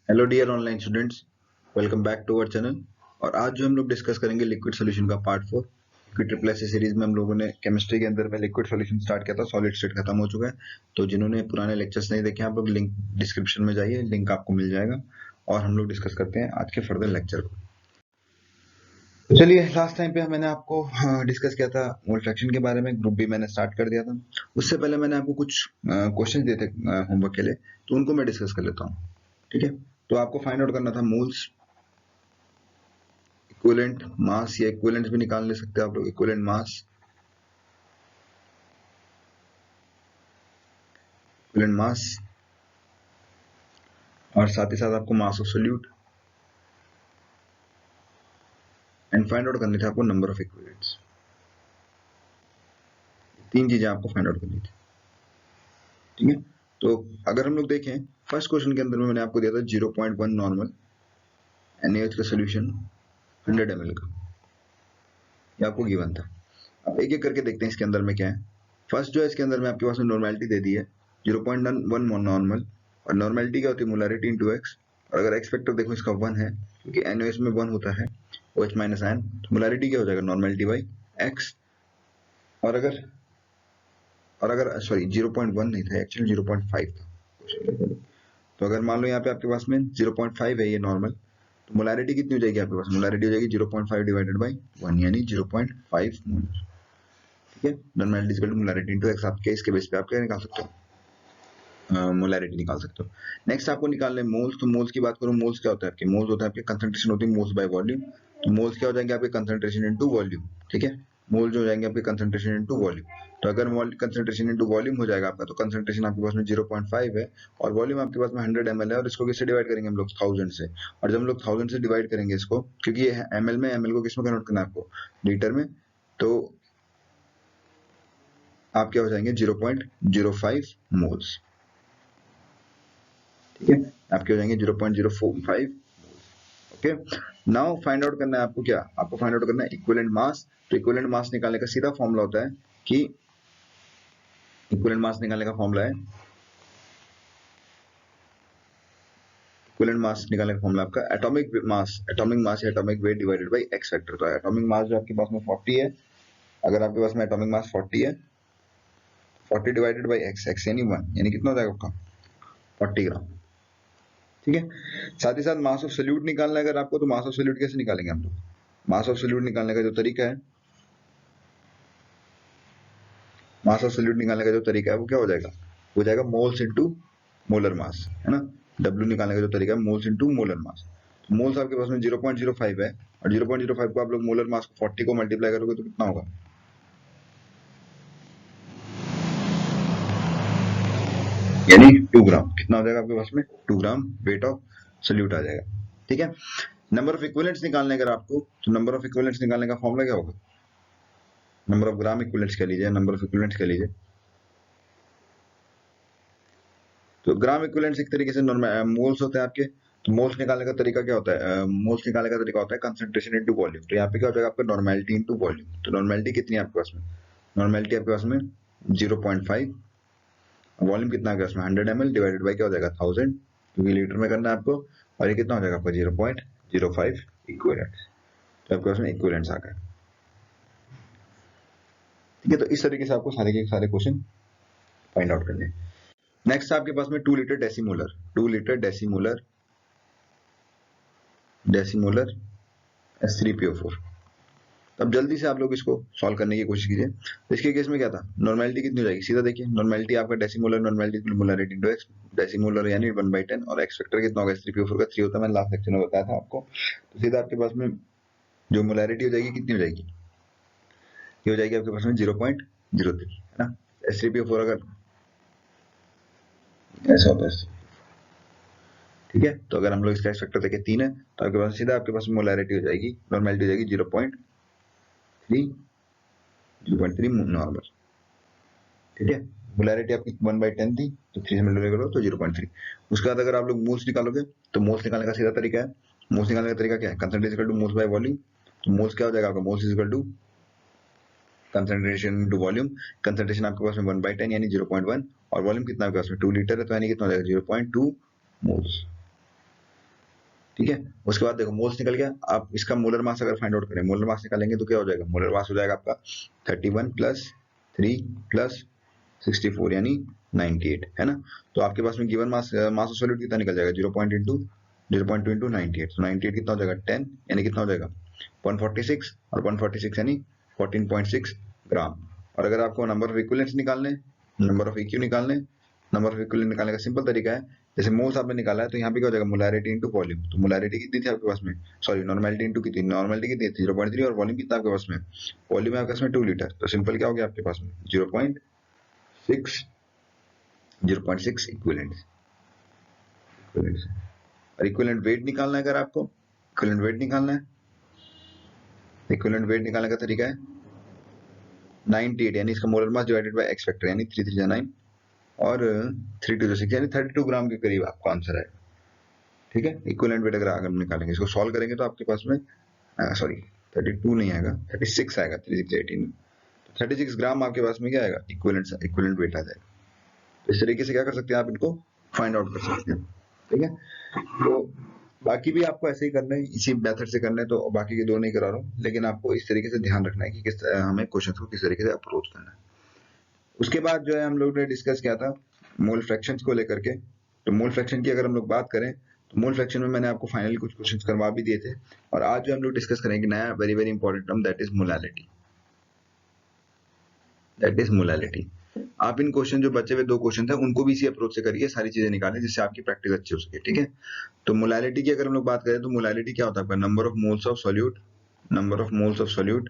Hello dear online students, welcome back to our channel. और आज जो हम लोग डिस्कस करेंगे लिक्विड सॉल्यूशन का पार्ट 4। क्योंकि ट्रिपल एस सीरीज में हम लोगों ने केमिस्ट्री के अंदर में लिक्विड सॉल्यूशन स्टार्ट किया था, सॉलिड स्टेट खत्म हो चुका है। तो जिन्होंने पुराने लेक्चर्स नहीं देखे आप लोग लिंक डिस्क्रिप्शन में जाइए, लिंक आपको मिल जाएगा और हम लोग डिस्कस करते हैं आज के फर्दर लेक्चर को। तो चलिए, लास्ट टाइम पे मैंने आपको डिस्कस किया था मोल फ्रैक्शन के बारे में, ग्रुप बी मैंने स्टार्ट कर दिया था। उससे पहले मैंने आपको कुछ क्वेश्चन दिए थे होमवर्क के लिए, तो उनको मैं डिस्कस कर लेता हूँ। ठीक है, तो आपको फाइंड आउट करना था मोल्स, इक्विवेलेंट मास, या इक्विवेलेंट भी निकाल ले सकते हैं आप लोग, इक्विवेलेंट मास, इक्विवेलेंट मास, और साथ ही साथ आपको मास of solute, and find out करनी थी आपको नंबर ऑफ इक्विवेलेंट्स। तीन चीजें आपको फाइंड आउट करनी थी। ठीक है, तो अगर हम लोग देखें फर्स्ट क्वेश्चन के अंदर में मैंने आपको दिया था 0.1 नॉर्मल NaOH का सोल्यूशन 100 ml का, ये आपको गिवन था। अब एक एक करके देखते हैं इसके अंदर में क्या है। फर्स्ट जो है इसके अंदर में आपके पास में नॉर्मेलिटी दे दी है 0.1 नॉर्मल, और नॉर्मेलिटी क्या होती है, मोलरिटी इंटू एक्स। और अगर एक्स फैक्टर देखो इसका 1 है, क्योंकि NaOH में 1 होता है, OH माइनस आयन, तो मोलरिटी क्या हो जाएगा, नॉर्मेलिटी बाई एक्स। और अगर सॉरी 0.1 नहीं था, एक्चुअली 0.5 था। तो अगर मान लो यहाँ पे आपके पास में 0.5 है ये नॉर्मल, तो मोलरिटी कितनी हो जाएगी आपके पास, मोलरिटी हो जाएगी 0.5 डिवाइडेड बाई 1, यानी 0.5 मोलर। ठीक है, normality equal to molarity into x. आपके इसके बेस पे आप क्या निकाल सकते हो, मोलरिटी निकाल सकते हो। नेक्स्ट आपको निकालना है मोल्स। तो मोल्स की बात करूं, मोल्स क्या होता है आपके, मोल्स होता है आपके कंसंट्रेशन होती है मोल्स बाय वॉल्यूम। तो मोल्स क्या हो जाएंगे आपके, कंसंट्रेशन इनटू वॉल्यूम। ठीक है, मोल जो हो जाएंगे आपके कंसंट्रेशन इनटू वॉल्यूम। तो अगर कंसंट्रेशन इनटू वॉल्यूम हो जाएगा आपका, तो कंसंट्रेशन आपके पास में 0.5 है और वॉल्यूम आपके पास में 100 ml है, और इसको किससे डिवाइड करेंगे हम लोग, 1000 से। और जब हम लोग 1000 से डिवाइड करेंगे इसको, क्योंकि ये ml में, ml को किसमें कन्वर्ट करना है आपको, लीटर में, तो आप क्या हो जाएंगे 0.05 मोल्स। ठीक है, आपके हो जाएंगे 0.045। ओके, नाउ फाइंड आउट करना है आपको क्या, आपको फाइंड आउट करना है इक्विवेलेंट मास। तो इक्विवेलेंट मास निकालने का सीधा फॉर्मूला होता है कि इक्विवेलेंट मास निकालने का फॉर्मूला है, इक्विवेलेंट मास निकालने का फॉर्मूला आपका एटॉमिक मास या atomic weight divided by x factor. तो एटॉमिक मास जो आपके पास में 40 है, अगर आपके पास में एटॉमिक मास 40 है, 40 डिवाइडेड बाय एक्स, एक्स यानी 1, यानी कितना हो जाएगा आपका 40 ग्राम। ठीक है, साथ ही साथ मास ऑफ सोल्यूट निकालना है अगर आपको, तो मास ऑफ सोल्यूट कैसे निकालेंगे हम लोग, मास ऑफ सोल्यूट निकालने का जो तरीका है, मास ऑफ सोल्यूट निकालने का जो तरीका है वो क्या हो जाएगा मोल्स इनटू मोलर मास, है ना। W निकालने का जो तरीका है मोल्स इनटू मोलर मास। तो मोल्स आपके पास में 0.05 है, और 0.05 को आप लोग मोलर मास को 40 को मल्टीप्लाई करोगे तो कितना होगा, यानी 2 ग्राम। कितना हो जाएगा आपके पास में, 2 ग्राम वेट ऑफ सोल्यूट आ जाएगा। ठीक है, नंबर ऑफ इक्विवेलेंट्स निकालने अगर आपको, तो नंबर ऑफ इक्विवेलेंट्स निकालने का फॉर्मूला क्या होगा, नंबर ऑफ ग्राम इक्विवेलेंट्स कह लीजिए, नंबर ऑफ इक्विवेलेंट्स कह लीजिए। तो ग्राम इक्विवेलेंट्स एक तरीके से मोल्स होते हैं आपके। तो मोल्स निकालने का तरीका क्या होता है, मोल्स निकालने का तरीका होता है कंसंट्रेशन इनटू वॉल्यूम। तो यहाँ पे क्या हो जाएगा आपका नॉर्मेलिटी इनटू वॉल्यूम। तो नॉर्मेलिटी कितनी है आपके पास में, नॉर्मेलिटी आपके पास में 0.5, वॉल्यूम कितना है आपके पास में 100 ml डिवाइडेड बाई क्या हो जाएगा 1000, क्योंकि लीटर में करना है आपको। और ये कितना हो जाएगा आपका 0.05 इक्विवेलेंट्स। तो आपके पास में इक्विवेलेंट्स आ गए। ठीक है, तो इस तरीके से आपको सारे के सारे क्वेश्चन फाइंड आउट करने। नेक्स्ट आपके पास में 2 लीटर डेसीमोलर, 2 लीटर डेसीमोलर, डेसीमोलर S3PO4। अब जल्दी से आप लोग इसको सॉल्व करने की कोशिश कीजिए। तो इसके केस में क्या था, नॉर्मेलिटी कितनी हो जाएगी, सीधा देखिए, नॉर्मेलिटी आपका डेसीमोलर, नॉर्मेलिटी मोलरिटी इनटू एक्स, डेसीमोलर यानी 1/10, और एक्स फैक्टर कितना होगा, S3PO4 का 3 होता है, मैंने लास्ट लेक्चर में बताया था आपको। तो सीधा आपके पास में जो मोलरिटी हो जाएगी कितनी हो जाएगी, ये हो जाएगी आपके पास में 0.03, है ना। S3PO4 अगर ऐसा होता है, ठीक है, तो अगर हम लोग इसका एक्स फैक्टर देखें 3 है, तो आपके पास सीधा आपके पास मोलरिटी हो जाएगी, नॉर्मेलिटी हो जाएगी 0.3 नॉर्मल। ठीक है, मोलरिटी आपकी 1/10 थी, तो 3 से मल्टीप्लाई करो तो 0.3। उसके बाद अगर आप लोग मोल्स निकालोगे, तो मोल्स निकालने का सीधा तरीका है, मोल्स निकालने का तरीका क्या है, concentration equal to moles by volume. तो मोल्स क्या हो जाएगा आपका, moles equal to concentration into volume. Concentration आपके पास में 1/10 यानी 0.1, और वॉल्यूम कितना आपके पास में 2 लीटर है, तो यानी कितना हो जाएगा 0.2 मोल्स। ठीक है। उसके बाद देखो मोल्स निकल गया, आप इसका मोलर मास अगर फाइंड आउट करें, मोलर मास निकालेंगे तो क्या हो जाएगा, मोलर मास हो जाएगा आपका 31 प्लस 3 प्लस 64 यानी 98 है ना। तो आपके पास में given mass mass of solid कितना निकल जाएगा, 0.2 इंटू 98, तो 98 कितना हो जाएगा 10 यानी कितना हो जाएगा 146, और 146 यानी 14.6 ग्राम। और अगर आपको नंबर ऑफ इक्विवेलेंट्स निकालने, नंबर ऑफ इक्यू निकालने, नंबर ऑफ इक्विवेलेंट निकालने का सिंपल तरीका है, जैसे मोल्स आपने निकाला है तो यहाँ पे क्या हो जाएगा मोलैरिटी इनटू वॉल्यूम। तो मोलैरिटी कितनी थी आपके पास में, सॉरी नॉर्मेलिटी इनटू कितनी, नॉर्मेलिटी कितनी थी 0.3, और वॉल्यूम कितना आपके पास में, वॉल्यूम है आपके पास में 2 लीटर। तो सिंपल क्या हो गया आपके पास में 0.6 इक्विवेलेंट्स। और इक्विवेलेंट वेट निकालना है, अगर आपको इक्विवेलेंट वेट निकालना है, इक्विवेलेंट वेट निकालने का तरीका है 98 यानी इसका molar mass divided by x factor यानी 3 3 जा 9 और 3 2 6 यानी 32 ग्राम के करीब आपका आंसर आएगा। ठीक है, इक्विवेलेंट वेट अगर आगे हम निकालेंगे, इसको सॉल्व करेंगे तो आपके पास में सॉरी 32 नहीं आएगा, 36 आएगा, 36 18 36 ग्राम आपके पास में क्या आएगा, इक्विवेलेंट वेट आ जाएगा। तो इस तरीके से क्या कर सकते हैं आप इनको फाइंड आउट कर सकते हैं। ठीक है, तो बाकी भी आपको ऐसे ही करना है, इसी मेथड से करना है, तो बाकी के दो नहीं करा रहा हूँ, लेकिन आपको इस तरीके से ध्यान रखना है कि किस हमें क्वेश्चन को किस तरीके से अप्रोच करना है। उसके बाद जो है हम लोग ने डिस्कस किया था मोल फ्रैक्शंस को लेकर के। तो मोल फ्रैक्शन की अगर हम लोग बात करें तो मोल फ्रैक्शन में मैंने आपको फाइनली कुछ क्वेश्चंस करवा भी दिए थे, और आज जो हम लोग डिस्कस करेंगे नया very very important term, that is molality. That is molality. आप इन क्वेश्चन जो बचे हुए 2 क्वेश्चन थे उनको भी इसी अप्रोच से करिए, सारी चीजें निकालें जिससे आपकी प्रैक्टिस अच्छी हो सके। ठीक है, तो मोलैलिटी की अगर हम लोग बात करें तो मोलैलिटी क्या होता है आपका, number of moles of solute, number of moles of solute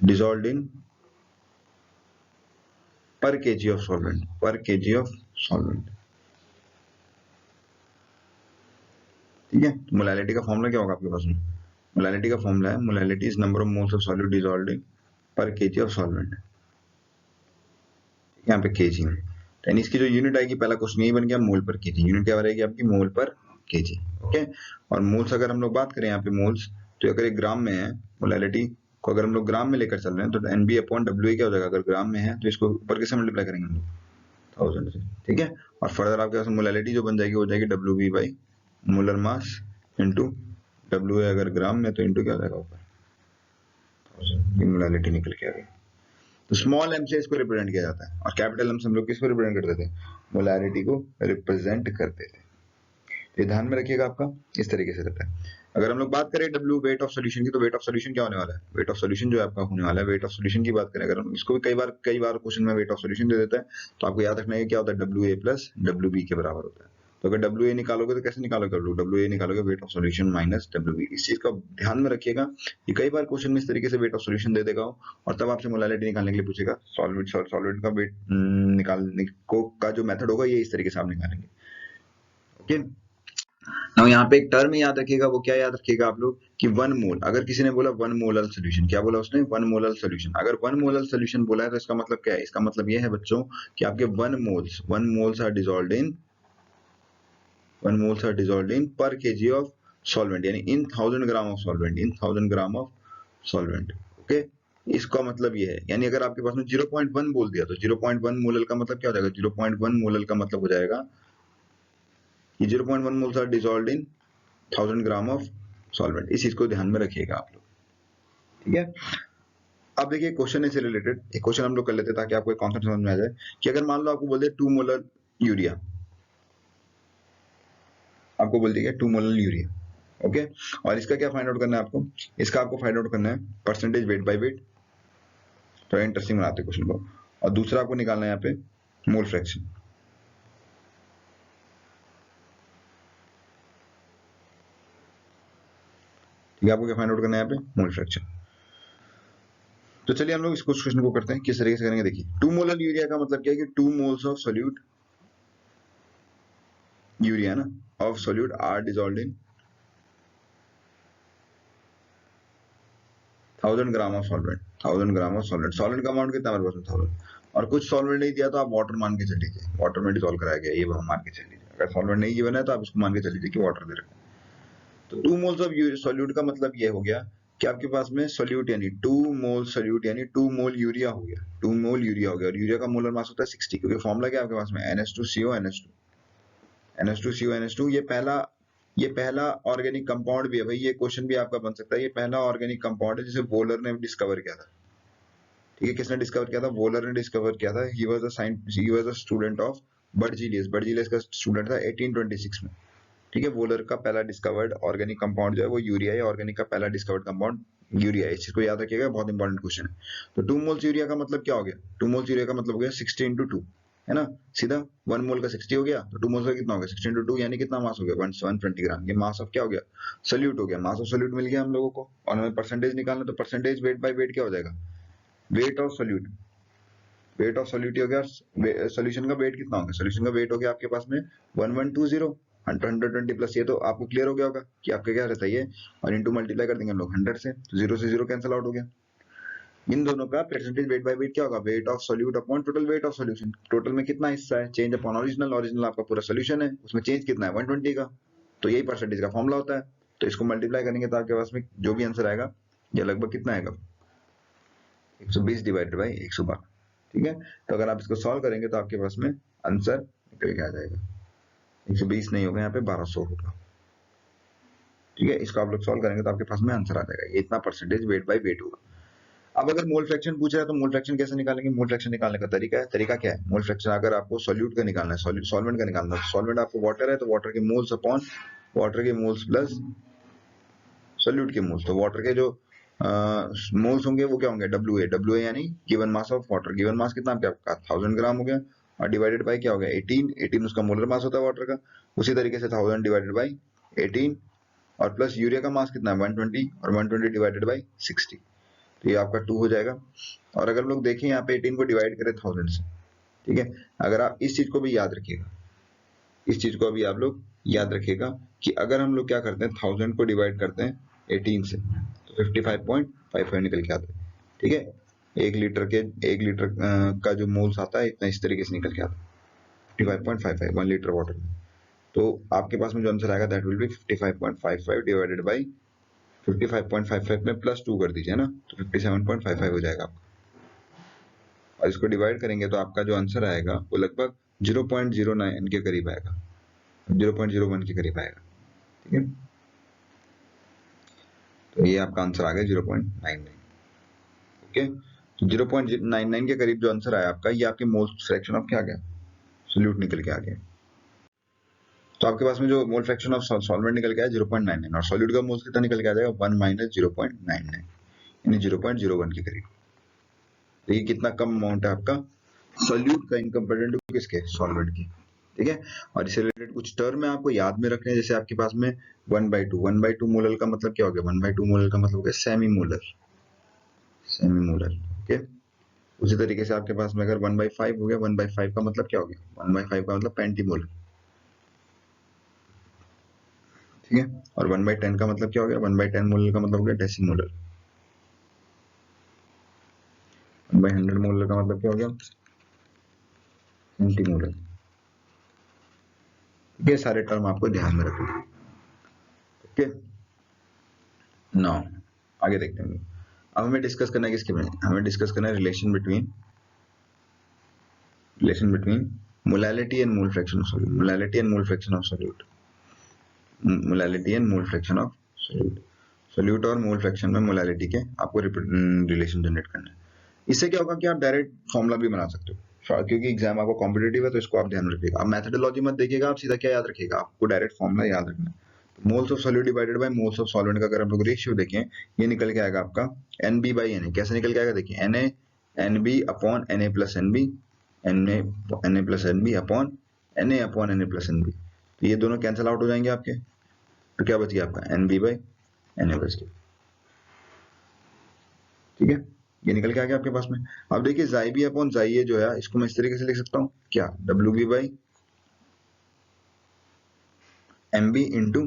dissolved in per kg of solvent, per kg of solvent। ठीक है, मोलैलिटी का फॉर्मूला क्या होगा आपके पास में, मोलैलिटी का फॉर्मूला है molality is number of moles of solute dissolved इन पर केजी ऑफ सॉल्वेंट। यहाँ पे केजी में, यानी इसकी जो यूनिट आएगी, पहला क्वेश्चन यही बन गया, मोल पर केजी, यूनिट क्या रहेगी आपकी, मोल पर केजी। ओके, और मोल्स अगर हम लोग बात करें यहाँ पे मोल्स, तो अगर एक ग्राम में है मोलैलिटी को अगर हम लोग ग्राम में लेकर चल रहे हैं तो NB अपॉन W क्या हो जाएगा, अगर ग्राम में है तो इसको ऊपर कैसे मल्टीप्लाई करेंगे हम लोग 1000 से। ठीक है, और फर्दर आपके पास मोलैलिटी जो बन जाएगी वो जाएगी WB by molar mass into W है अगर ग्राम में तो इंटू क्या हो जाएगा ऊपर 1000, ये मोलैलिटी निकल के आ गई। तो स्मॉल m से इसको रिप्रेजेंट किया जाता है, और कैपिटल m से हम लोग किसको रिप्रेजेंट करते थे, मोलैरिटी को रिप्रेजेंट करते थे। तो ये ध्यान में रखिएगा, आपका इस तरीके से रहता है। अगर हम लोग बात करें W वेट ऑफ सॉल्यूशन की, तो वेट ऑफ सॉल्यूशन क्या होने वाला है, वेट ऑफ सॉल्यूशन जो है आपका होने वाला है, वेट ऑफ सॉल्यूशन की बात करें अगर हम इसको भी कई बार क्वेश्चन में वेट ऑफ सॉल्यूशन दे देता है, तो आपको याद रखना है क्या होता है, WA प्लस WB के बराबर होता है। तो अगर WA निकालोगे तो कैसे निकालोगे, WA निकालोगे weight of solution minus WB। इस चीज का ध्यान में रखिएगा कि कई बार क्वेश्चन में इस तरीके से वेट ऑफ सॉल्यूशन दे देगा और तब आपसे मोलैलिटी निकालने के लिए पूछेगा। सॉल्वेंट का वेट निकालने का जो मेथड होगा ये इस तरीके से आप निकालेंगे। ओके, नाउ यहाँ पे एक टर्म याद रखिएगा, वो क्या याद रखिएगा आप लोग कि 1 मोल, अगर किसी ने बोला 1 मोलर सोल्यूशन, क्या बोला उसने 1 मोलर सोल्यूशन, अगर 1 मोलर सोल्यूशन बोला है तो इसका मतलब क्या है, इसका मतलब ये है बच्चों कि आपके 1 मोल्स आर डिसॉल्व्ड इन पर केजी ऑफ सॉल्वेंट, यानी इन 1000 gram of solvent, in 1000 gram of solvent. Okay, इसका मतलब ये है, यानी अगर आपके पास में 0.1 बोल दिया तो 0.1 मोलर का मतलब क्या हो जाएगा, 0.1 मोलर का मतलब हो जाएगा कि 0.1 moles are dissolved in 1000 gram of solvent. इस चीज को ध्यान में रखिएगा आप लोग। ठीक है, अब देखिए क्वेश्चन इससे रिलेटेड एक क्वेश्चन हम लोग कर लेते हैं ताकि आपको एक कॉन्सेप्ट समझ में आ जाए कि अगर मान लो आपको बोल दे 2 मोलर यूरिया, आपको बोल दिया 2 मोलर यूरिया। ओके, और इसका क्या फाइंड आउट करना है आपको, इसका आपको फाइंड आउट करना है परसेंटेज वेट बाय वेट। थोड़ा इंटरेस्टिंग बनाते हैं क्वेश्चन को। और दूसरा आपको निकालना है यहाँ पे मोल फ्रैक्शन। ठीक है, आपको क्या फाइंड आउट करना है यहाँ पे, मोल फ्रैक्शन। तो चलिए हम लोग इस क्वेश्चन को करते हैं, किस तरीके से करेंगे देखिए। 2 मोलर यूरिया का मतलब क्या है कि 2 मोल्स ऑफ सोल्यूट यूरिया ना of solute are dissolved in 1000 gram of solvent, 1000 gram of solvent. Solvent का अमाउंट कितना हमारे पास में 1000, और कुछ सॉल्वेंट नहीं दिया तो आप वाटर मान के चल लीजिए, वाटर में डिसॉल्व कराया गया ये मान के चल लीजिए। अगर सॉल्वेंट नहीं गिवन है तो आप इसको मान के चल लीजिए कि वाटर दे रखा है। तो 2 मोल्स ऑफ सोल्यूट का मतलब ये हो गया कि आपके पास में सोल्यूट यानी 2 मोल सोल्यूट यानी 2 मोल यूरिया हो गया, 2 मोल यूरिया हो गया, और यूरिया का मोलर मास होता है 60, क्योंकि फॉर्मूला क्या है आपके पास में NH2CO NH2। NH2CO NH2 ये पहला ऑर्गेनिक कंपाउंड भी है भाई, ये क्वेश्चन भी आपका बन सकता है। ये पहला ऑर्गेनिक कंपाउंड है जिसे वोलर ने डिस्कवर किया था। ठीक है, किसने डिस्कवर किया था? वोलर ने डिस्कवर किया था। He was a student of Berzelius. Berzelius का स्टूडेंट था 1826 में। ठीक है, वोलर का पहला डिस्कवर्ड ऑर्गेनिक कंपाउंड जो है वो यूरिया है। ऑर्गेनिक का पहला डिस्कवर्ड कंपाउंड यूरिया है। इस चीज को याद रखिएगा, बहुत इंपॉर्टेंट क्वेश्चन है। तो 2 मोल्स यूरिया का मतलब क्या हो गया? 2 मोल्स यूरिया का मतलब हो गया 60 into 2, है ना? सीधा 1 मोल का 60 हो गया, तो 2 मोल्स का कितना हो गया? 60 into 2 यानी कितना मास हो गया? 120 ग्राम। ये मास ऑफ क्या हो गया? सोल्यूट हो गया। मास ऑफ सोल्यूट मिल गया हम लोगों को, और हमें परसेंटेज निकालना, तो परसेंटेज वेट बाय वेट क्या हो जाएगा? Weight of solute. Weight of solute हो गया, सोल्यूशन का वेट कितना हो गया? सोल्यूशन का वेट हो गया आपके पास में 1120, 120 प्लस। ये तो आपको क्लियर हो गया होगा कि आपका क्या रहता है ये, और इंटू मल्टीप्लाई कर देंगे हम लोग 100 से, तो 0 से 0 कैंसिल आउट हो गया। इन दोनों का परसेंटेज वेट बाय वेट क्या होगा? Weight of solute upon total weight of solution. Total में कितना हिस्सा है? Change upon original. ओरिजिनल आपका पूरा सोल्यूशन है, उसमें चेंज कितना है? 120 का। तो यही परसेंटेज का फॉर्मूला होता है। तो इसको मल्टीप्लाई करेंगे तो आपके पास में जो भी आंसर आएगा ये लगभग कितना आएगा? 120 डिवाइडेड बाई 112। ठीक है, तो अगर आप इसको सॉल्व करेंगे तो आपके पास में आंसर निकल के आ जाएगा। 120 नहीं होगा, यहाँ पे 1200 होगा। ठीक है, इसको आप लोग सॉल्व करेंगे तो आपके पास में आंसर आ जाएगा। ये इतना परसेंटेज वेट बाय वेट होगा। अब अगर मोल फ्रैक्शन पूछ रहा है तो मोल फ्रैक्शन कैसे निकालेंगे? मोल फ्रैक्शन निकालने का तरीका है। तरीका क्या है? मोल फ्रैक्शन अगर आपको सॉल्यूट का निकालना है, सॉल्वेंट का निकालना है, सॉल्वेंट आपको वाटर है तो वाटर के मोल्स अपॉन वाटर के मोल्स प्लस सोल्यूट के मोल्स। तो वाटर के जो मोल्स होंगे वो क्या होंगे? WA यानी given mass of water. Given mass कितना आपका? 1000 ग्राम हो गया, और डिवाइडेड बाय क्या हो गया? 18 उसका मोलर मास होता है वाटर का। उसी तरीके से 1000 डिवाइडेड बाय 18, और प्लस यूरिया का मास कितना है? 120, और 120 डिवाइडेड बाय 60, तो ये आपका 2 हो जाएगा। और अगर हम लोग देखें यहाँ पे 18 को डिवाइड करें 1000 से, ठीक है, अगर आप इस चीज को भी याद रखिएगा, इस चीज को अभी आप लोग याद रखिएगा कि अगर हम लोग क्या करते हैं 1000 को डिवाइड करते हैं 18 से, तो 55.55 निकल के आता है। ठीक है, 1 लीटर का जो मोल्स आता है इतना इस तरीके से निकल के आता है, 55.55 1 लीटर वाटर में। तो आपके पास में जो आंसर आएगा that will be 55.55 divided by 55.55 में प्लस 2 कर दीजिए ना, तो 57.55 हो जाएगा आपका। और इसको डिवाइड करेंगे तो आपका जो आंसर आएगा वो लगभग 0.09 के करीब आएगा, 0.01 के करीब आएगा। ठीक है, तो ये आपका आंसर आ गया 0.99। ओके, तो 0.99 के करीब जो आंसर आया आपका, ये आपके मोल फ्रैक्शन ऑफ क्या आ गया? सोल्यूट निकल के आ गया। तो आपके पास में जो मोल फ्रैक्शन ऑफ सॉल्वेंट निकल के आया 0.99, और सॉल्यूट का मोल कितना निकल के आ जाएगा? 1 माइनस 0.99 यानी 0.01 के करीब। तो ये कितना कम अमाउंट है आपका सॉल्यूट का इन कंपेरेटिव टू किसके? सॉल्वेंट की। ठीक है, और इससे रिलेटेड कुछ टर्म है आपको याद में रखने हैं, जैसे आपके पास में 1/2 मोलर का मतलब क्या हो गया? 1/2 मोलर का मतलब हो गया semi molar, semi molar. Okay, उसी तरीके से आपके पास में अगर 1/5 हो गया, 1/5 का मतलब क्या हो गया? 1/5 का मतलब पेंटीमोलर। ठीक है, और 1/10 का मतलब क्या हो गया? 1/10 मोलर का मतलब हो गया डेसीमोलर। 1/100 मोलर का मतलब क्या हो गया? सेंटीमोलर। ये सारे टर्म आपको ध्यान में रखना। ओके, नाउ आगे देखते हैं। अब हमें डिस्कस करना है किसके बारे में? हमें डिस्कस करना है relation between molality and mole fraction of solute. Molality and mole fraction of solute, molality and mole fraction of solute. Solute और मोल फ्रैक्शन में मोलैलिटी के आपको रिलेशन जनरेट करना है। इससे क्या होगा कि आप डायरेक्ट फॉर्मूला भी बना सकते हो, क्योंकि एग्जाम आपको कॉम्पिटेटिव है तो इसको आप ध्यान रखिएगा। आप मेथोडोलॉजी मत देखिएगा, आप सीधा क्या याद रखिएगा, आपको डायरेक्ट फॉर्मूला याद रखना है। Moles of solute divided by moles of solvent का अगर हम लोग रेशियो देखें, ये निकल के आएगा आपका NB/Na। कैसे निकल के आएगा? देखिए, Na NB upon Na plus NB, Na plus NB upon Na plus NB। तो ये दोनों कैंसिल आउट हो जाएंगे आपके, तो क्या बच गया आपका? NB/Na बच गया। ठीक है, ये निकल के आ गया आपके पास में। अब देखिए जाई बी अपॉन जाई ए जो है, इसको मैं इस तरीके से लिख सकता हूँ क्या? WB/MB into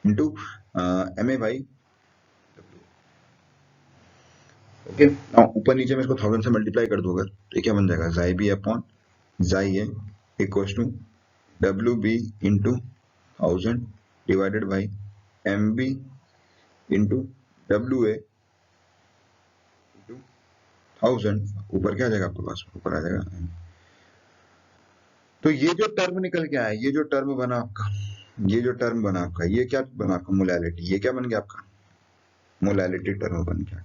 MA/। ओके, ऊपर नीचे में इसको 1000 से मल्टीप्लाई कर दूंगा तो क्या बन जाएगा? जाई B upon xi A equals to WB into 1000 divided by MB into WA into 1000। ऊपर क्या आ जाएगा आपके पास? ऊपर आ जाएगा तो ये जो टर्म निकल के आया, ये जो टर्म बना आपका, ये जो टर्म बना आपका, ये क्या बना आपका, मोलैलिटी, ये क्या बन गया आपका, मोलैलिटी टर्म बन गया।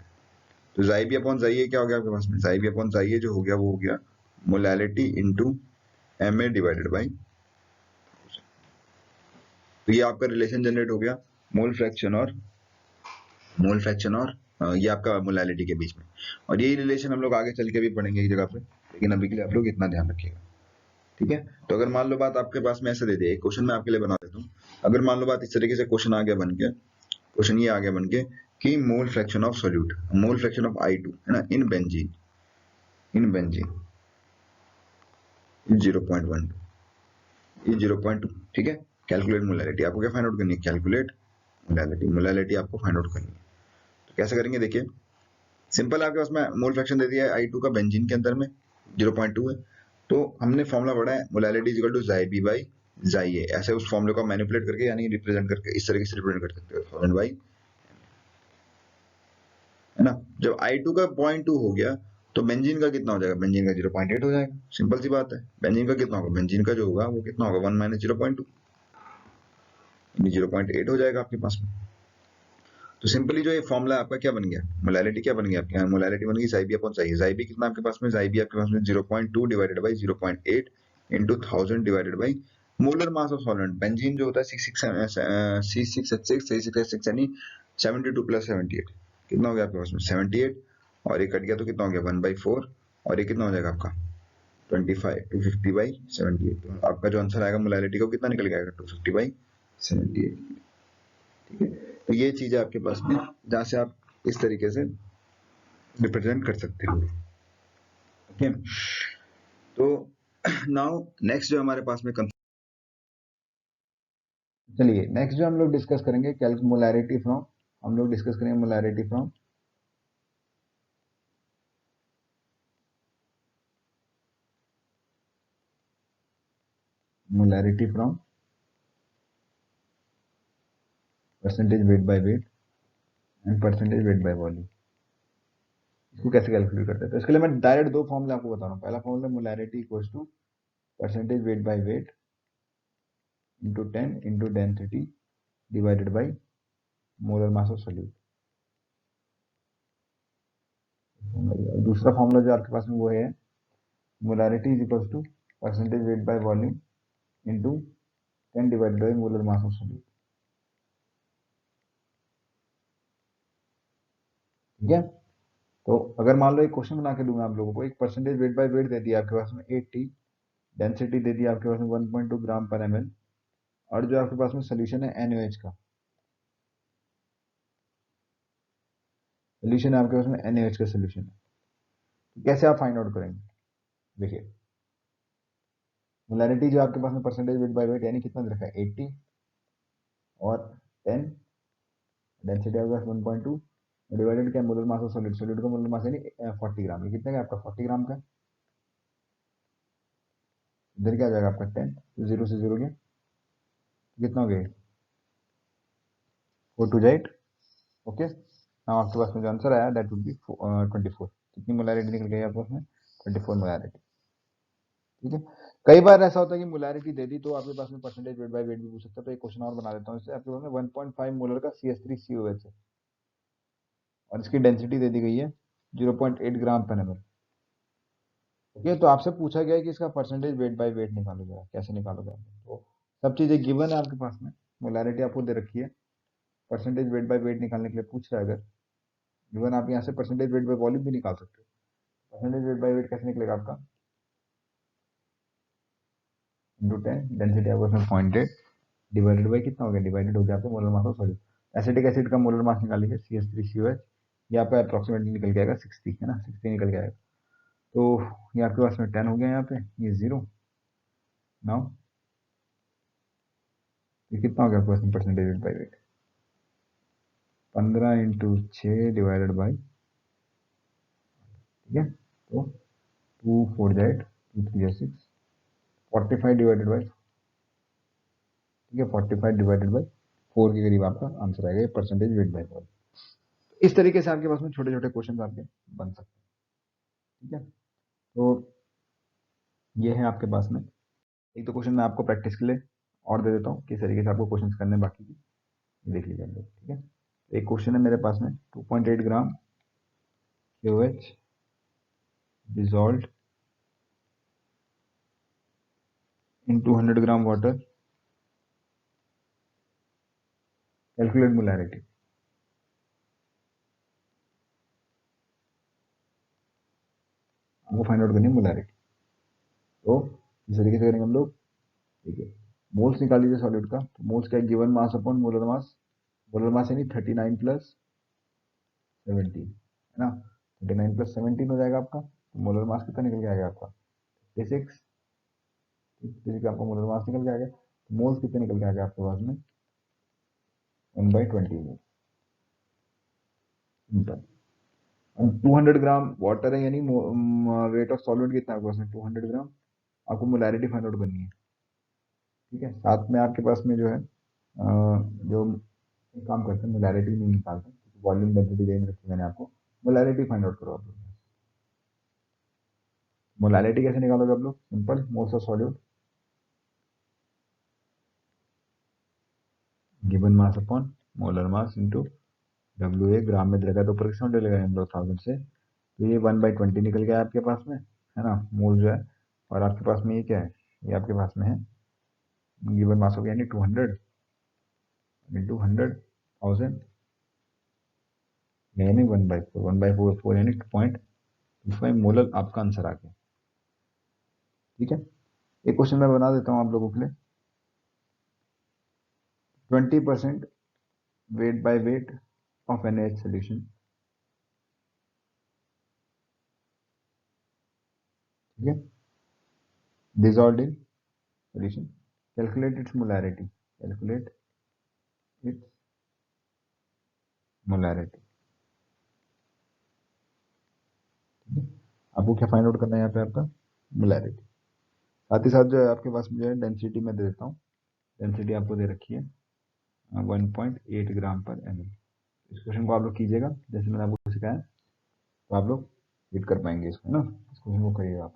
तो जाई बी अपॉन जाई ए क्या हो गया आपके पास में, जाई बी अपॉन जाई ए जो हो गया वो हो गया molality into m A divided by. तो ये आपका रिलेशन जनरेट हो गया मोल फ्रैक्शन और ये आपका मोलैलिटी के बीच में। और यही रिलेशन हम लोग आगे चल के भी पढ़ेंगे एक जगह पे, लेकिन अभी के लिए आप लोग इतना ध्यान रखिएगा, ठीक है। तो अगर मान लो बात आपके पास में ऐसे दे दे, एक क्वेश्चन मैं आपके लिए बना देता हूँ। अगर मान लो बात इस तरीके से क्वेश्चन आ गया बन के, क्वेश्चन ये आ गया बन के कि mole fraction of solute, mole fraction of I2 है ना, इन बेंजीन 0.12, ये 0.2, ठीक है। कैलकुलेट मोलैलिटी, आपको क्या फाइंड आउट करनी है, कैलकुलेट मोलैलिटी, मोलैलिटी आपको फाइंड आउट करनी है। तो कैसे करेंगे देखिए, सिंपल आपके पास में मोल फ्रैक्शन दे दिया है I2 का बेंजीन के अंदर में 0.2 है, तो हमने फॉर्मूला पढ़ा है molality is equal to chi B by chi A, ऐसे उस फॉर्मूले को मैनिपुलेट करके यानी रिप्रेजेंट करके इस तरीके से रिप्रेजेंट कर सकते हो, 1000 बाई, है ना। जब I2 का 0.2 हो गया तो बेंजीन का कितना हो जाएगा, बेंजीन का 0.8 हो जाएगा, सिंपल सी बात है। बेंजीन का कितना होगा, बेंजीन का जो होगा वो कितना होगा, 1 माइनस 0.2, 0.8 हो जाएगा आपके पास में। तो सिंपली जो ये फॉर्मूला आपका क्या बन गया, मोलैलिटी क्या बन गया आपके यहाँ, मोलैलिटी बन गई जाई बी अपॉन जाई ए। जाई बी कितना आपके पास में, जाई बी आपके पास में 0.2 divided by 0.8 into 1000 divided by molar mass of solvent. Benzene जो होता है C6H6 यानी 72 प्लस 78, कितना हो गया आपके पास में 78, और ये कट गया तो कितना हो गया 1/4, और ये कितना हो जाएगा आपका 25 250/78। तो आपका जो आंसर आएगा मोलैलिटी का कितना निकल जाएगा 250/78, ठीक है। तो ये चीज है आपके पास में जहां से आप इस तरीके से रिप्रेजेंट कर सकते हो, ओके। तो नाउ नेक्स्ट जो हमारे पास में चलिए नेक्स्ट जो हम लोग डिस्कस करेंगे मोलैरिटी फ्रॉम, हम लोग डिस्कस करेंगे molarity from percentage weight by wait and percentage weight by volume. इसको कैसे कैलकुलेट करते हैं, तो इसके लिए मैं डायरेक्ट दो फॉर्मूले आपको बता रहा हूँ। पहला formula molarity equals to percentage weight by weight into 10 into density divided by molar mass of solute. दूसरा फॉर्मूला जो आपके पास में वो है molarity is equals to percentage weight by volume into 10 divided by molar mass of solute, ठीक है। तो अगर मान लो एक क्वेश्चन बना के दूंगा आप लोगों को, एक परसेंटेज वेट बाय वेट दे दिया आपके पास में 80, डेंसिटी दे दिया आपके पास में 1.2 ग्राम पर ml, और जो आपके पास में सोल्यूशन है NaOH का, सोल्यूशन है आपके पास में NaOH का सोल्यूशन है। तो कैसे आप फाइंड आउट करेंगे, देखिए मोलैरिटी जो आपके पास में परसेंटेज वेट बाय वेट यानी कितना दे रखा है 80 और 10, डेंसिटी आपके पास 1.2 डिवाइडेड क्या molar mass of solid, solid का मोलर मास यानी 40 ग्राम, ये कितने का आपका 40 ग्राम का, इधर क्या आ जाएगा आपका 10, तो 0 से 0 गया, कितना हो गया 4 to 8, ओके। नाउ आपके पास में जो आंसर आया दैट वुड बी 24। कितनी मोलैरिटी निकल गई आपके पास में 24 मोलैरिटी, ठीक है। कई बार ऐसा होता है कि मोलैरिटी दे दी तो आपके पास में परसेंटेज वेट बाय वेट भी पूछ सकता है। तो एक क्वेश्चन और बना देता हूँ इससे, आपके पास में 1.5 मोलर का CH3COH है और इसकी डेंसिटी दे दी गई है 0.8 ग्राम पर ml, ओके। तो आपसे पूछा गया है कि इसका परसेंटेज वेट बाय वेट निकालो जरा, कैसे निकालोगे आप, तो सब चीजें गिवन है आपके पास में, मोलैरिटी आपको दे रखी है, परसेंटेज वेट बाय वेट निकालने के लिए पूछ रहा है अगर गिवन, आप यहाँ से परसेंटेज वेट बाय वॉल्यूम भी निकाल सकते हो। परसेंटेज वेट बाय वेट कैसे निकलेगा आपका, इंटू 10, डेंसिटी आपको उसमें 0.8 डिवाइडेड बाई कितना हो गया, डिवाइडेड हो गया आपका molar mass of solute. Acetic acid का मोलर मास निकालिए CH3COH, ये आपका अप्रोक्सीमेटली निकल के आएगा 60, है ना, 60 निकल के आएगा। तो ये आपके पास में 10 हो गया यहाँ पे, ये 0, नाउ ये कितना हो गया आपके पास में percentage weight by wait, 15 into 6 divided by, ठीक है। तो 2 4 8 2 3 6, 45 डिवाइडेड बाई, ठीक है, 45 डिवाइडेड बाई 4 के करीब आपका आंसर आएगा, परसेंटेज वेट बाई वॉल्यूम। इस तरीके से आपके पास में छोटे छोटे क्वेश्चन आपके बन सकते हैं, ठीक है। तो ये है आपके पास में एक तो क्वेश्चन मैं आपको प्रैक्टिस के लिए और दे देता हूँ किस तरीके से आपको क्वेश्चन करने हैं बाकी की, देख लीजिए हम लोग, ठीक है। एक क्वेश्चन है मेरे पास में 2.8 ग्राम KOH dissolved in 200 gram water, calculate molarity. आपको फाइंड आउट करनी है मोलैरिटी। तो इस तरीके से करेंगे हम लोग, ठीक है। मोल्स निकाल लीजिए सॉल्यूट का, तो मोल्स क्या है, given mass upon molar mass. Molar mass यानी 39 प्लस 17, है ना। 39 प्लस 17 हो जाएगा आपका, तो मोलर मास कितना निकल के आएगा आपका 56, ठीक है। आपका मोलर मास निकल के आ गया, तो मोल्स कितने निकल के आ गया आपके पास में 1/20 मोल। 200 ग्राम वाटर है, यानी वेट ऑफ सॉलिड कितना है आपके पास में 200 ग्राम। आपको मोलैरिटी फाइंड आउट करनी है, ठीक है। साथ में आपके पास में जो है जो एक काम करते हैं, मोलैरिटी नहीं निकालते, वॉल्यूम डेंसिटी रेंज रखी मैंने आपको, मोलैरिटी फाइंड आउट करो आप लोग। मोलैरिटी कैसे निकालोगे आप लोग, simple, moles of solute given mass upon molar mass into WA, ग्राम में रहेगा तो परसेंट लेगा हम लोग 1000 से, तो ये 1/20 निकल गया आपके पास में, है ना, मोल जो है। और आपके पास में ये क्या है, ये आपके पास में है गिवन मास हो गया, यानी 200 इंटू 100,000, यानी 1/4, 1/4 यानी 2.25 मोलर आपका आंसर आ गया, ठीक है। एक क्वेश्चन मैं बना देता हूँ आप लोगों के लिए, 20% weight by weight of NaH solution, ठीक है, dissolved in solution, calculate its molarity, calculate its molarity, ठीक है। आपको क्या फाइंड आउट करना है यहाँ पे, आपका मोलैरिटी। साथ ही साथ जो है आपके पास जो है डेंसिटी में दे देता हूँ, डेंसिटी आपको दे रखी है 1.8 ग्राम पर ml। इस क्वेश्चन को आप लोग कीजिएगा जैसे मैंने आपको सिखाया, तो आप लोग हिट कर पाएंगे इसको, है ना। इस क्वेश्चन को करिएगा आप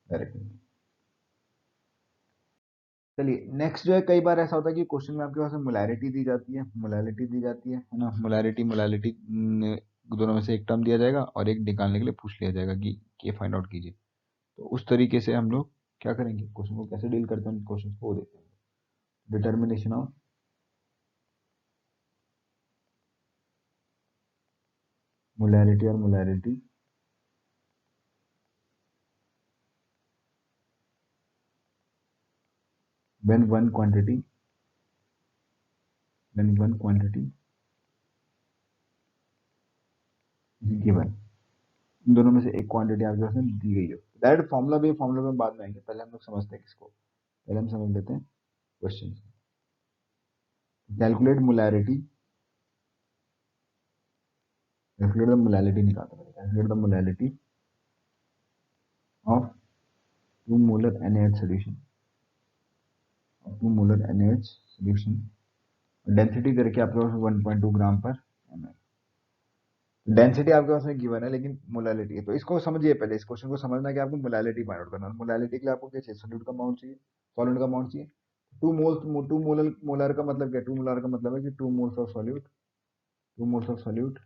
डायरेक्टली। चलिए नेक्स्ट जो है, कई बार ऐसा होता है कि क्वेश्चन में आपके पास मोलैरिटी दी जाती है, मोलैरिटी दी जाती है ना, मोलैरिटी मोलैरिटी दोनों में से एक टर्म दिया जाएगा और एक निकालने के लिए पूछ लिया जाएगा कि ये फाइंड आउट कीजिए। तो उस तरीके से हम लोग क्या करेंगे, क्वेश्चन को कैसे डील करते हैं, क्वेश्चन को देखते हैं। डिटर्मिनेशन ऑफ मोलैरिटी और molarity when one quantity is given, इन दोनों में से एक क्वांटिटी आपके पास में दी गई हो। डायरेक्ट फॉर्मूला भी, फॉर्मूला में बाद में आएंगे, पहले हम लोग समझते हैं किसको, पहले हम समझ लेते हैं question. Calculate molarity, calculate the molarity निकालते हैं, calculate the molarity of 2 molar NaH solution, of 2 molar NaH solution, density दे रखी है आपके पास 1.2 ग्राम पर ml। डेंसिटी आपके पास में गिवन है लेकिन मोलैरिटी है, तो इसको समझिए, पहले इस क्वेश्चन को समझना है कि आपको मोलैरिटी फाइंड आउट करना है। मोलैरिटी के लिए आपको क्या चाहिए, सॉल्यूट का अमाउंट चाहिए, सॉल्वेंट का अमाउंट चाहिए। 2 मोलर, मोलर का मतलब क्या है, 2 मोलर का मतलब है कि 2 moles of solute, 2 moles of solute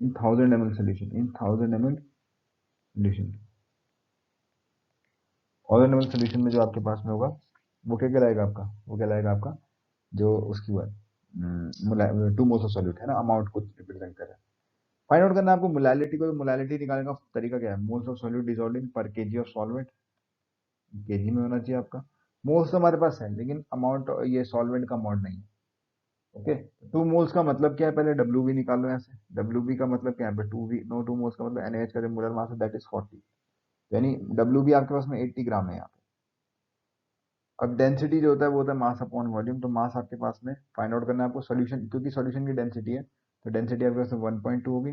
in 1000 ml solution, in 1000 ml solution. 1000 ml solution में जो आपके पास में होगा वो क्या कहलाएगा आपका, वो कहलाएगा आपका जो उसकी बात 2 मोल्स ऑफ सॉल्यूट है ना, अमाउंट को रिप्रेजेंट कर रहा है। फाइंड आउट करना है आपको मोलैरिटी को। मोलैरिटी निकालने का तरीका क्या है, मोल्स ऑफ सॉल्यूट डिसॉल्व्ड इन पर केजी ऑफ सॉल्वेंट, केजी में होना चाहिए आपका। मोल्स तो हमारे पास है लेकिन अमाउंट ये सॉल्वेंट का अमाउंट नहीं है, ओके। 2 मोल्स का मतलब क्या है, पहले डब्ल्यू बी निकाल लो यहाँ से। डब्ल्यू बी का मतलब क्या है, 2 वी नो, 2 मोल्स का मतलब NaH का जो मोलर मास है दैट इज 40, यानी डब्ल्यू बी आपके पास में 80 ग्राम है यहाँ पे। अब डेंसिटी जो होता है वो होता है मास अपॉन वॉल्यूम, तो मास आपके पास में फाइंड आउट करना है आपको सॉल्यूशन, क्योंकि सॉल्यूशन की डेंसिटी है तो डेंसिटी आपके पास में 1.2 होगी,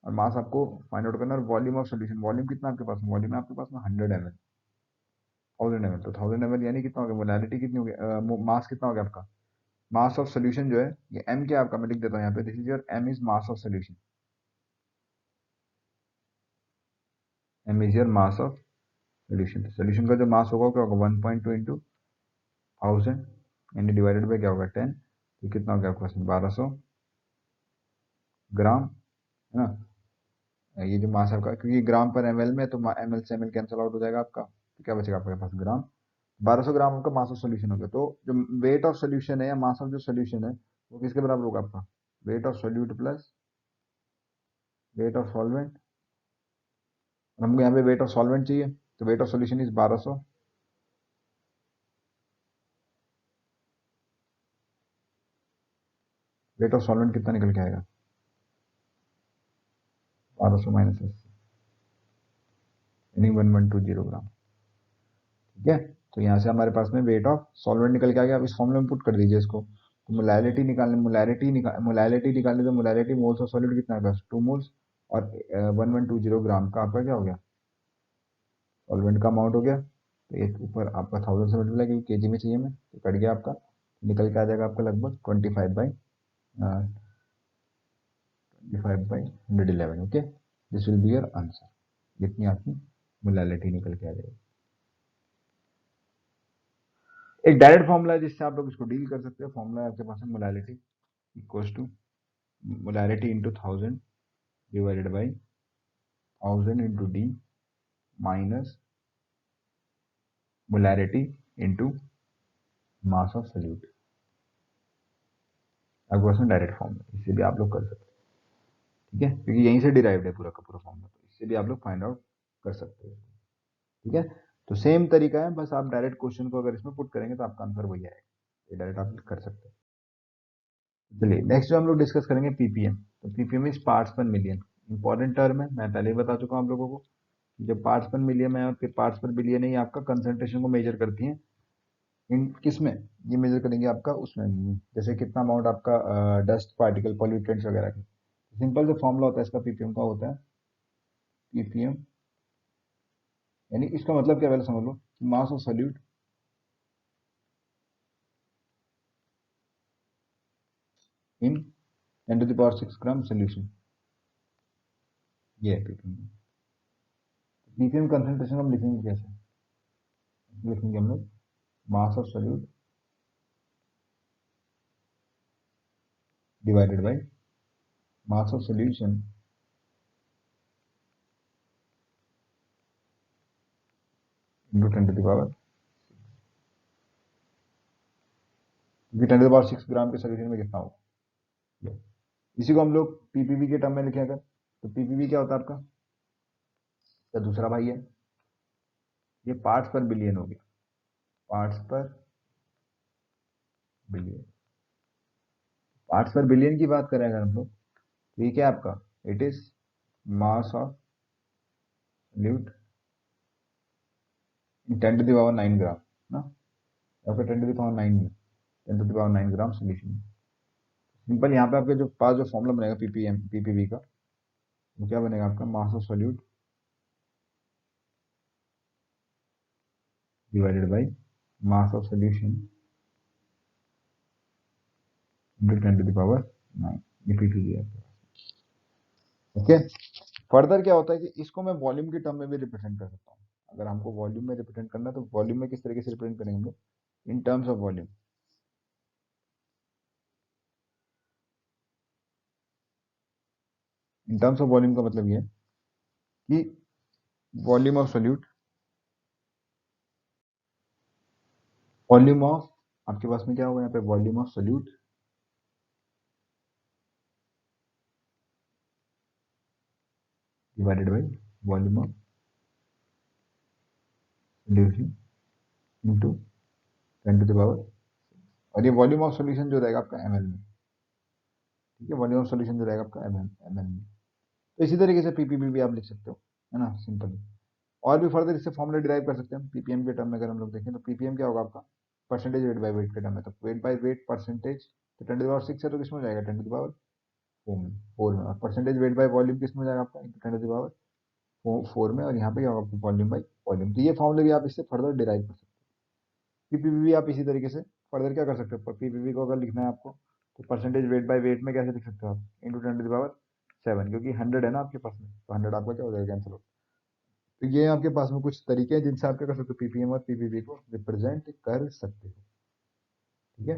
और मास आपको फाइंड आउट करना है। वॉल्यूम ऑफ सॉल्यूशन, वॉल्यूम कितना आपके पास में, वॉल्यूम है आपके पास में 100 ml, 1000 ml, तो 1000 ml यानी कितना हो गया, मोलैरिटी कितनी हो गया, मास कितना हो गया आपका, मास ऑफ सॉल्यूशन जो है ये m क्या आपका, मैं लिख देता हूँ यहाँ पे, this is your m is mass of solution, m is your mass of solution का जो मास होगा क्या होगा 1.2 इंटू 1000 यानी डिवाइडेड बाई क्या होगा 10, तो कितना हो गया आपके पास 1200 ग्राम, है ना। ये जो मास आपका, क्योंकि ग्राम पर एमएल में, तो एमएल से एमएल कैंसिल आउट हो जाएगा आपका, तो क्या बचेगा आपके पास ग्राम। 1200 ग्राम आपका मास ऑफ सोल्यूशन हो गया। तो जो वेट ऑफ सोल्यूशन है या मास ऑफ जो सोल्यूशन है वो किसके बराबर होगा आपका, weight of solute plus weight of solvent. हमको यहाँ पे वेट ऑफ सॉल्वेंट चाहिए, तो weight of solution is 1200, weight of solvent कितना निकल के आएगा 1200 माइनस यानी 1120 ग्राम। ठीक है, तो यहाँ से हमारे पास में वेट ऑफ सॉल्वेंट निकल के आ गया। अब इस फॉर्मूले में पुट कर दीजिए इसको, तो मोलैलिटी निकालने तो मोलैलिटी मोल्स ऑफ सॉलिड कितना है 2 मोल्स, और 1120 ग्राम का आपका क्या हो गया सॉल्वेंट का अमाउंट हो गया। तो ये ऊपर आपका 1000 से मल्टीप्लाई, क्योंकि केजी में चाहिए मैं, तो कट गया आपका, निकल के आ जाएगा आपका लगभग 25/111। Okay, this will be your answer, जितनी आपकी मोलैलिटी निकल के आ जाएगी। एक डायरेक्ट फॉर्मूला है जिससे आप लोग इसको डील कर सकते हो। फॉर्मूला आपके पास है molality equals to molality into 1000 divided by 1000 into d minus molarity into mass of solute. आपके पास में डायरेक्ट फॉर्मूला, इससे भी आप लोग कर सकते हैं। ठीक है, क्योंकि यहीं से डिराइव्ड है पूरा का पूरा फॉर्मूला, तो इससे भी आप लोग फाइंड आउट कर सकते हो। ठीक है, तो सेम तरीका है, बस आप डायरेक्ट क्वेश्चन को अगर इसमें पुट करेंगे तो आपका आंसर वही आएगा, ये डायरेक्ट आप कर सकते हैं। चलिए नेक्स्ट जो हम लोग डिस्कस करेंगे पीपीएम। तो पीपीएम इज पार्ट्स पर मिलियन, इंपॉर्टेंट टर्म है, मैं पहले ही बता चुका हूँ आप लोगों को। जब पार्ट्स पर मिलियन है और फिर पार्ट्स पर बिलियन है, ये आपका कंसंट्रेशन को मेजर करती हैं। इन किस में ये मेजर करेंगे आपका, उसमें जैसे कितना अमाउंट आपका डस्ट पार्टिकल पॉल्यूटेंट्स वगैरह के। सिंपल जो फॉर्मूला होता है इसका पीपीएम का होता है पीपीएम, यानी इसका मतलब क्या, पहले समझ लो, mass of solute in 10⁶ gram solution, ये है पीपीएम। पीपीएम कंसंट्रेशन हम लिखेंगे कैसे, लिखेंगे हम लोग मास of solute divided by mass of solution into 10⁶, क्योंकि 10⁶ ग्राम के सोल्यूशन में कितना होगा। इसी को हम लोग पीपीवी के टर्म में लिखे अगर, तो पीपीवी क्या होता है आपका, तो दूसरा भाई है, ये पार्ट्स पर बिलियन हो गया, पार्ट्स पर बिलियन। पार्ट्स पर बिलियन की बात करें अगर हम लोग, तो ये क्या है आपका, it is mass of solute इन 10⁹ ग्राम ना, या फिर 10⁹ में 10⁹ ग्राम सोल्यूशन। सिंपल यहाँ पे आपके जो पास जो फॉर्मूला बनेगा पीपीएम पीपीवी का, वो क्या बनेगा आपका, मास of solute divided by mass of solution into 10⁹, ये पीपीवी है। ओके, फर्दर क्या होता है कि इसको मैं वॉल्यूम के टर्म में भी रिप्रेजेंट कर सकता हूँ। अगर हमको वॉल्यूम में रिप्रेजेंट करना है तो वॉल्यूम में किस तरीके से रिप्रेजेंट करेंगे हम लोग, in terms of volume. In terms of volume का मतलब ये है कि volume of solute, volume of, आपके पास में क्या होगा यहाँ पे, volume of solute divided by volume of solution into 10⁻, और ये वॉल्यूम ऑफ सोल्यूशन जो रहेगा आपका एमएल में। ठीक है, वॉल्यूम ऑफ सोल्यूशन जो रहेगा आपका एमएल में। तो इसी तरीके से पीपीबी भी आप लिख सकते हो, है ना, सिंपल। और भी फर्दर इससे फॉर्मूला डिराइव कर सकते हैं पीपीएम के टर्म में। अगर हम लोग देखें तो पीपीएम क्या होगा आपका, परसेंटेज वेट बाय वेट के टर्म में, तो वेट बाय वेट परसेंटेज, तो 10⁻6 है तो किसमें हो जाएगा 10⁻4 में, और परसेंटेज वेट बाय वॉल्यूम किसमें हो जाएगा आपका, 10⁻4 में, और यहाँ पे क्या होगा वॉल्यूम बाय वॉल्यूम। तो ये फॉर्मूले भी आप इससे फर्दर डिराइव कर सकते हो। पीपीवी भी आप इसी तरीके से फर्दर क्या कर सकते हो, पीपीवी को अगर लिखना है आपको, तो परसेंटेज वेट बाय वेट में कैसे लिख सकते हो आप, इंटू 10⁻7, क्योंकि 100 है ना आपके पास में, तो 100 आपका क्या हो जाएगा, कैंसिल हो। तो ये आपके पास में कुछ तरीके हैं जिनसे आप क्या कर सकते हो, पीपीएम और पीपीवी को रिप्रेजेंट कर सकते हो। ठीक है।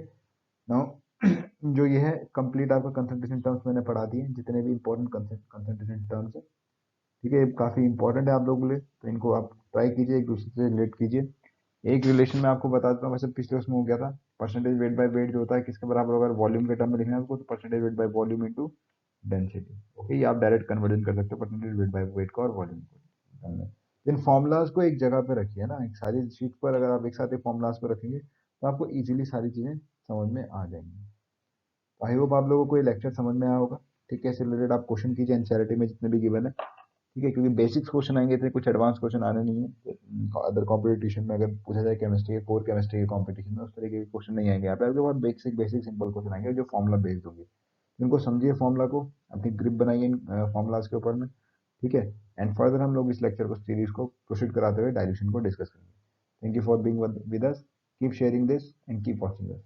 नाउ जो ये है कंप्लीट आपका कंसंट्रेशन टर्म्स मैंने पढ़ा दिए, जितने भी इंपॉर्टेंट कंसंट्रेशन टर्म्स है। ठीक है, काफ़ी इंपॉर्टेंट है आप लोगों के लिए, तो इनको आप ट्राई कीजिए, एक दूसरे से रिलेट कीजिए। एक रिलेशन में आपको बता देता हूँ, वैसे पिछले उसमें हो गया था, परसेंटेज वेट बाय वेट जो होता है किसके बराबर, अगर वॉल्यूम के टर्म में लिखना है आपको, तो percentage weight by volume into density. Okay, ये आप डायरेक्ट कन्वर्जन कर सकते हो परसेंटेज वेट बाय वेट का और वॉल्यूम को। इन फॉर्मूलाज को एक जगह पे रखिए ना, एक सारी शीट पर अगर आप एक साथ एक फॉर्मूलाज पर रखेंगे तो आपको इजीली सारी चीज़ें समझ में आ जाएंगी। आई होप आप लोगों को ये लेक्चर समझ में आया होगा। ठीक है, इससे रिलेटेड आप क्वेश्चन कीजिए एनसीईआरटी में जितने भी गिवन है। ठीक है, क्योंकि बेसिक्स क्वेश्चन आएंगे थे, कुछ एडवांस क्वेश्चन आने नहीं है। अदर कॉम्पिटिशन में अगर पूछा जाए केमिस्ट्री के, कोर केमिस्ट्री के कॉम्पिटिशन में, उस तरीके के क्वेश्चन नहीं आएंगे यहाँ पे। आपके पास बेसिक बेसिक सिंपल क्वेश्चन आएंगे जो फॉर्मूला बेस्ड होंगे। इनको समझिए, फॉर्मूला को अपनी ग्रिप बनाइए इन फॉर्मूलाज के ऊपर में। ठीक है, एंड फर्दर हम लोग इस लेक्चर को सीरीज को प्रोसीड कराते हुए डाइल्यूशन को डिस्कस करेंगे। Thank you for being with us, keep sharing this and keep watching this.